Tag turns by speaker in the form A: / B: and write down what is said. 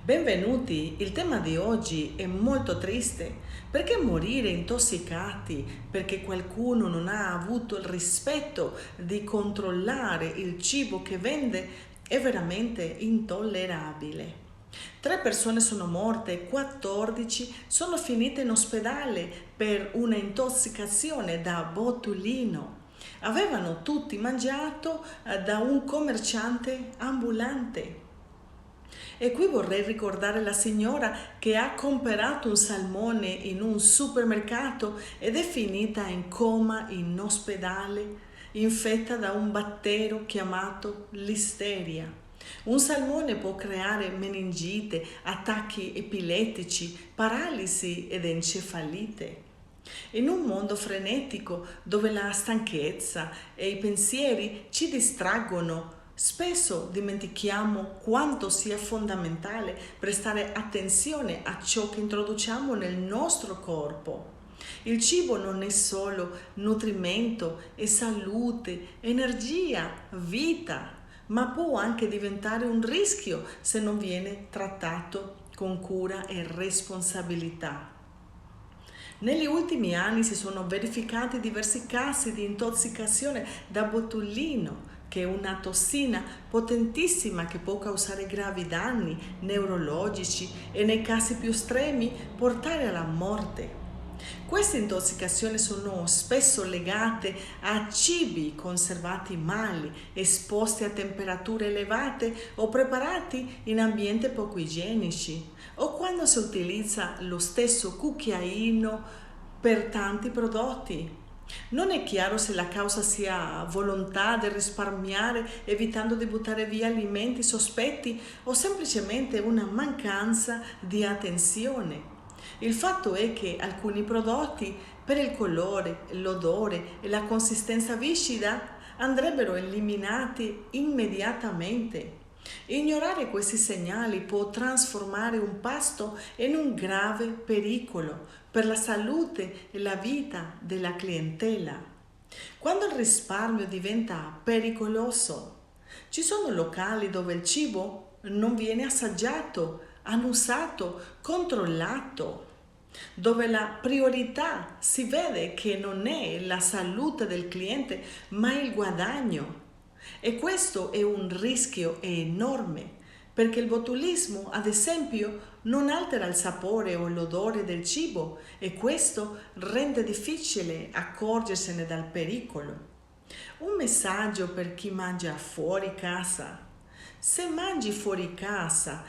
A: Benvenuti, il tema di oggi è molto triste. Perché morire intossicati perché qualcuno non ha avuto il rispetto di controllare il cibo che vende è veramente intollerabile. 3 persone sono morte, 14 sono finite in ospedale per una intossicazione da botulino. Avevano tutti mangiato da un commerciante ambulante. E qui vorrei ricordare la signora che ha comprato un salmone in un supermercato ed è finita in coma in ospedale, infetta da un batterio chiamato listeria. Un salmone può creare meningite, attacchi epilettici, paralisi ed encefalite. In un mondo frenetico dove la stanchezza e i pensieri ci distraggono, spesso dimentichiamo quanto sia fondamentale prestare attenzione a ciò che introduciamo nel nostro corpo. Il cibo non è solo nutrimento, è salute, energia, vita, ma può anche diventare un rischio se non viene trattato con cura e responsabilità. Negli ultimi anni si sono verificati diversi casi di intossicazione da botulino, che è una tossina potentissima che può causare gravi danni neurologici e nei casi più estremi portare alla morte. Queste intossicazioni sono spesso legate a cibi conservati male, esposti a temperature elevate o preparati in ambienti poco igienici, o quando si utilizza lo stesso cucchiaino per tanti prodotti. Non è chiaro se la causa sia volontà di risparmiare evitando di buttare via alimenti sospetti o semplicemente una mancanza di attenzione. Il fatto è che alcuni prodotti, per il colore, l'odore e la consistenza viscida, andrebbero eliminati immediatamente. Ignorare questi segnali può trasformare un pasto in un grave pericolo per la salute e la vita della clientela. Quando il risparmio diventa pericoloso, ci sono locali dove il cibo non viene assaggiato, annusato, controllato, dove la priorità si vede che non è la salute del cliente, ma il guadagno. E questo è un rischio enorme, perché il botulismo, ad esempio, non altera il sapore o l'odore del cibo e questo rende difficile accorgersene dal pericolo. Un messaggio per chi mangia fuori casa. Se mangi fuori casa,